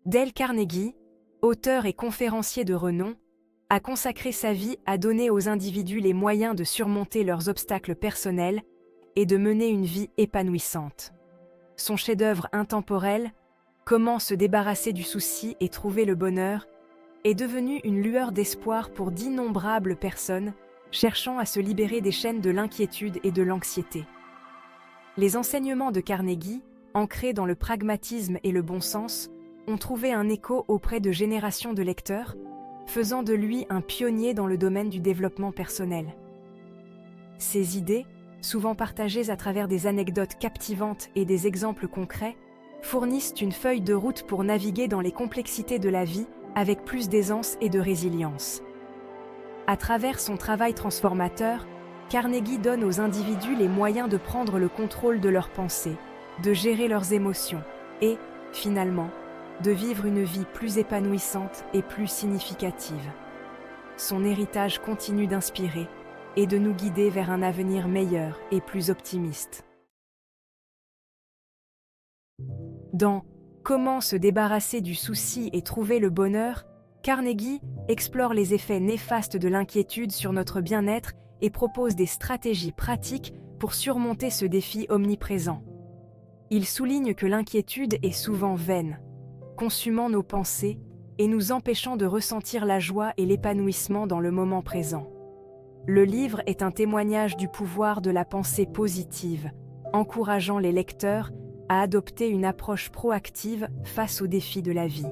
Dale Carnegie, auteur et conférencier de renom, a consacré sa vie à donner aux individus les moyens de surmonter leurs obstacles personnels et de mener une vie épanouissante. Son chef-d'œuvre intemporel, Comment se débarrasser du souci et trouver le bonheur, est devenu une lueur d'espoir pour d'innombrables personnes cherchant à se libérer des chaînes de l'inquiétude et de l'anxiété. Les enseignements de Carnegie, ancrés dans le pragmatisme et le bon sens, ont trouvé un écho auprès de générations de lecteurs, faisant de lui un pionnier dans le domaine du développement personnel. Ses idées, souvent partagées à travers des anecdotes captivantes et des exemples concrets, fournissent une feuille de route pour naviguer dans les complexités de la vie avec plus d'aisance et de résilience. À travers son travail transformateur, Carnegie donne aux individus les moyens de prendre le contrôle de leurs pensées, de gérer leurs émotions et, finalement, de vivre une vie plus épanouissante et plus significative. Son héritage continue d'inspirer et de nous guider vers un avenir meilleur et plus optimiste. Dans Comment se débarrasser du souci et trouver le bonheur, Carnegie explore les effets néfastes de l'inquiétude sur notre bien-être et propose des stratégies pratiques pour surmonter ce défi omniprésent. Il souligne que l'inquiétude est souvent vaine, consumant nos pensées et nous empêchant de ressentir la joie et l'épanouissement dans le moment présent. Le livre est un témoignage du pouvoir de la pensée positive, encourageant les lecteurs à adopter une approche proactive face aux défis de la vie.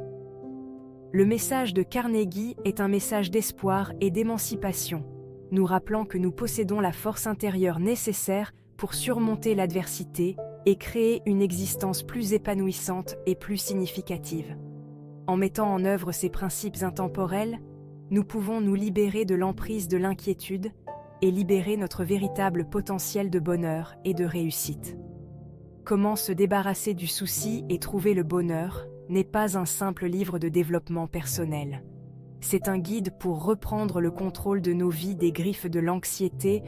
Le message de Carnegie est un message d'espoir et d'émancipation, nous rappelant que nous possédons la force intérieure nécessaire pour surmonter l'adversité et créer une existence plus épanouissante et plus significative. En mettant en œuvre ces principes intemporels, nous pouvons nous libérer de l'emprise de l'inquiétude et libérer notre véritable potentiel de bonheur et de réussite. Comment se débarrasser du souci et trouver le bonheur n'est pas un simple livre de développement personnel. C'est un guide pour reprendre le contrôle de nos vies des griffes de l'anxiété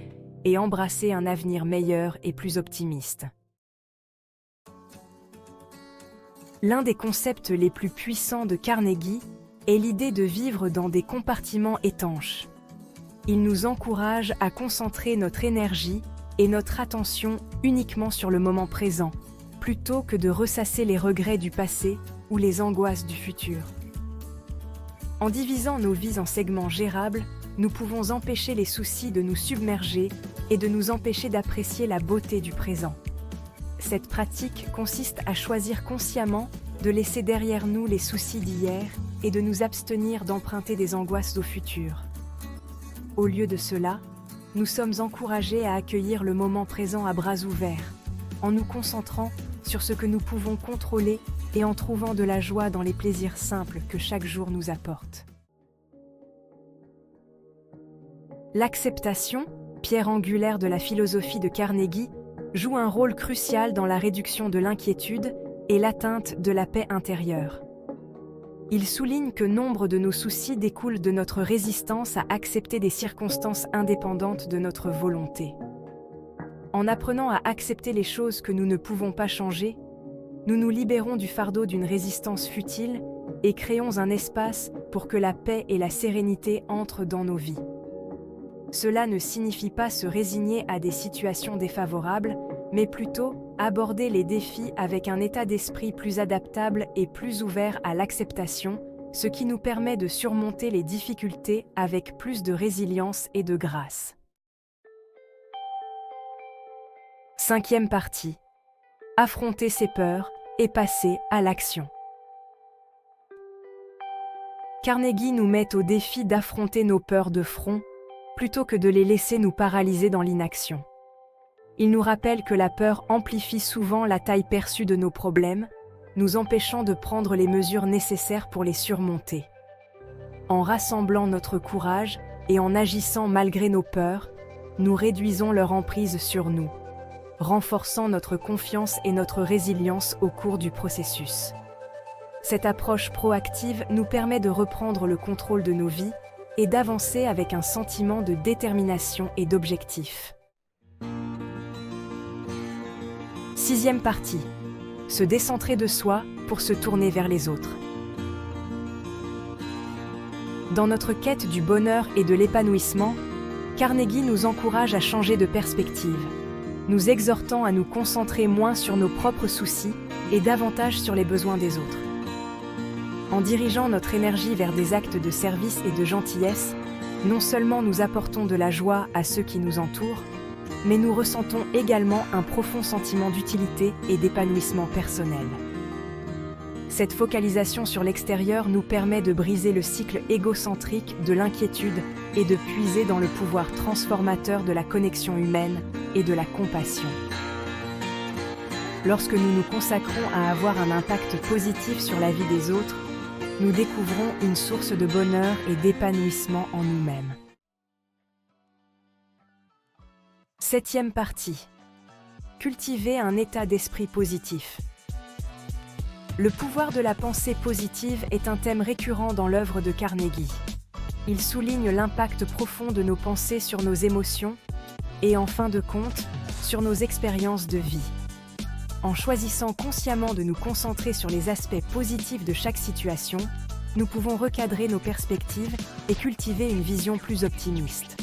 et embrasser un avenir meilleur et plus optimiste. L'un des concepts les plus puissants de Carnegie est l'idée de vivre dans des compartiments étanches. Il nous encourage à concentrer notre énergie et notre attention uniquement sur le moment présent, plutôt que de ressasser les regrets du passé ou les angoisses du futur. En divisant nos vies en segments gérables, nous pouvons empêcher les soucis de nous submerger et de nous empêcher d'apprécier la beauté du présent. Cette pratique consiste à choisir consciemment de laisser derrière nous les soucis d'hier et de nous abstenir d'emprunter des angoisses au futur. Au lieu de cela, nous sommes encouragés à accueillir le moment présent à bras ouverts, en nous concentrant sur ce que nous pouvons contrôler et en trouvant de la joie dans les plaisirs simples que chaque jour nous apporte. L'acceptation, pierre angulaire de la philosophie de Carnegie, joue un rôle crucial dans la réduction de l'inquiétude et l'atteinte de la paix intérieure. Il souligne que nombre de nos soucis découlent de notre résistance à accepter des circonstances indépendantes de notre volonté. En apprenant à accepter les choses que nous ne pouvons pas changer, nous nous libérons du fardeau d'une résistance futile et créons un espace pour que la paix et la sérénité entrent dans nos vies. Cela ne signifie pas se résigner à des situations défavorables, mais plutôt aborder les défis avec un état d'esprit plus adaptable et plus ouvert à l'acceptation, ce qui nous permet de surmonter les difficultés avec plus de résilience et de grâce. Cinquième partie. Affronter ses peurs et passer à l'action. Carnegie nous met au défi d'affronter nos peurs de front, plutôt que de les laisser nous paralyser dans l'inaction. Il nous rappelle que la peur amplifie souvent la taille perçue de nos problèmes, nous empêchant de prendre les mesures nécessaires pour les surmonter. En rassemblant notre courage et en agissant malgré nos peurs, nous réduisons leur emprise sur nous, renforçant notre confiance et notre résilience au cours du processus. Cette approche proactive nous permet de reprendre le contrôle de nos vies et d'avancer avec un sentiment de détermination et d'objectif. Sixième partie. Se décentrer de soi pour se tourner vers les autres. Dans notre quête du bonheur et de l'épanouissement, Carnegie nous encourage à changer de perspective, nous exhortant à nous concentrer moins sur nos propres soucis et davantage sur les besoins des autres. En dirigeant notre énergie vers des actes de service et de gentillesse, non seulement nous apportons de la joie à ceux qui nous entourent, mais nous ressentons également un profond sentiment d'utilité et d'épanouissement personnel. Cette focalisation sur l'extérieur nous permet de briser le cycle égocentrique de l'inquiétude et de puiser dans le pouvoir transformateur de la connexion humaine et de la compassion. Lorsque nous nous consacrons à avoir un impact positif sur la vie des autres, nous découvrons une source de bonheur et d'épanouissement en nous-mêmes. 7e partie. Cultiver un état d'esprit positif. Le pouvoir de la pensée positive est un thème récurrent dans l'œuvre de Carnegie. Il souligne l'impact profond de nos pensées sur nos émotions et, en fin de compte, sur nos expériences de vie. En choisissant consciemment de nous concentrer sur les aspects positifs de chaque situation, nous pouvons recadrer nos perspectives et cultiver une vision plus optimiste.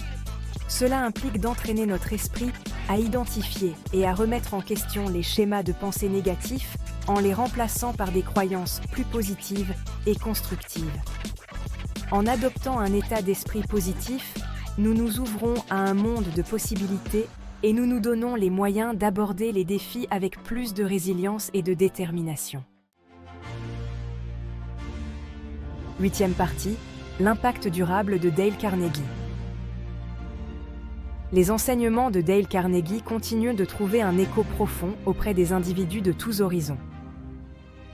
Cela implique d'entraîner notre esprit à identifier et à remettre en question les schémas de pensée négatifs en les remplaçant par des croyances plus positives et constructives. En adoptant un état d'esprit positif, nous nous ouvrons à un monde de possibilités et nous nous donnons les moyens d'aborder les défis avec plus de résilience et de détermination. 8e partie, l'impact durable de Dale Carnegie. Les enseignements de Dale Carnegie continuent de trouver un écho profond auprès des individus de tous horizons.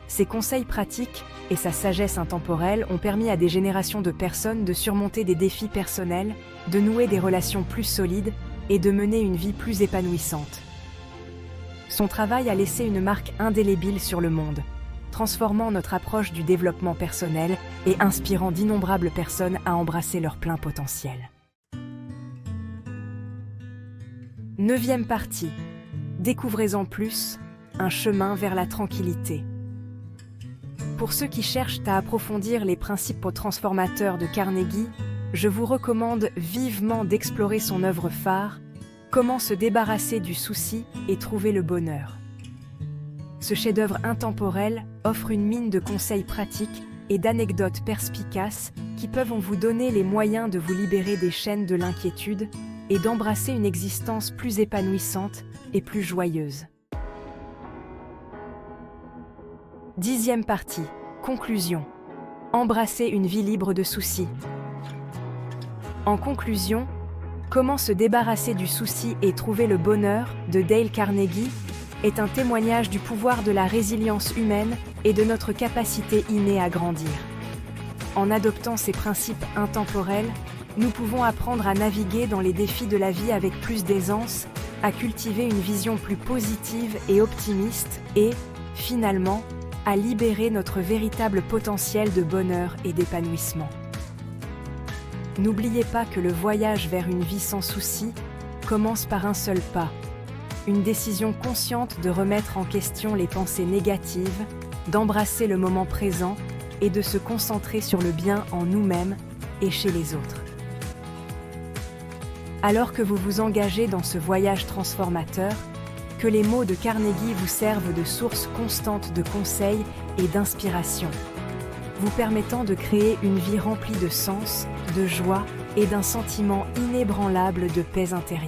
Ses conseils pratiques et sa sagesse intemporelle ont permis à des générations de personnes de surmonter des défis personnels, de nouer des relations plus solides et de mener une vie plus épanouissante. Son travail a laissé une marque indélébile sur le monde, transformant notre approche du développement personnel et inspirant d'innombrables personnes à embrasser leur plein potentiel. 9e partie. Découvrez-en plus, un chemin vers la tranquillité. Pour ceux qui cherchent à approfondir les principes transformateurs de Carnegie, je vous recommande vivement d'explorer son œuvre phare, Comment se débarrasser du souci et trouver le bonheur. Ce chef-d'œuvre intemporel offre une mine de conseils pratiques et d'anecdotes perspicaces qui peuvent vous donner les moyens de vous libérer des chaînes de l'inquiétude et d'embrasser une existence plus épanouissante et plus joyeuse. 10e partie. Conclusion. Embrasser une vie libre de soucis. En conclusion, Comment se débarrasser du souci et trouver le bonheur de Dale Carnegie est un témoignage du pouvoir de la résilience humaine et de notre capacité innée à grandir. En adoptant ces principes intemporels, nous pouvons apprendre à naviguer dans les défis de la vie avec plus d'aisance, à cultiver une vision plus positive et optimiste et, finalement, à libérer notre véritable potentiel de bonheur et d'épanouissement. N'oubliez pas que le voyage vers une vie sans soucis commence par un seul pas, une décision consciente de remettre en question les pensées négatives, d'embrasser le moment présent et de se concentrer sur le bien en nous-mêmes et chez les autres. Alors que vous vous engagez dans ce voyage transformateur, que les mots de Carnegie vous servent de source constante de conseils et d'inspiration, vous permettant de créer une vie remplie de sens, de joie et d'un sentiment inébranlable de paix intérieure.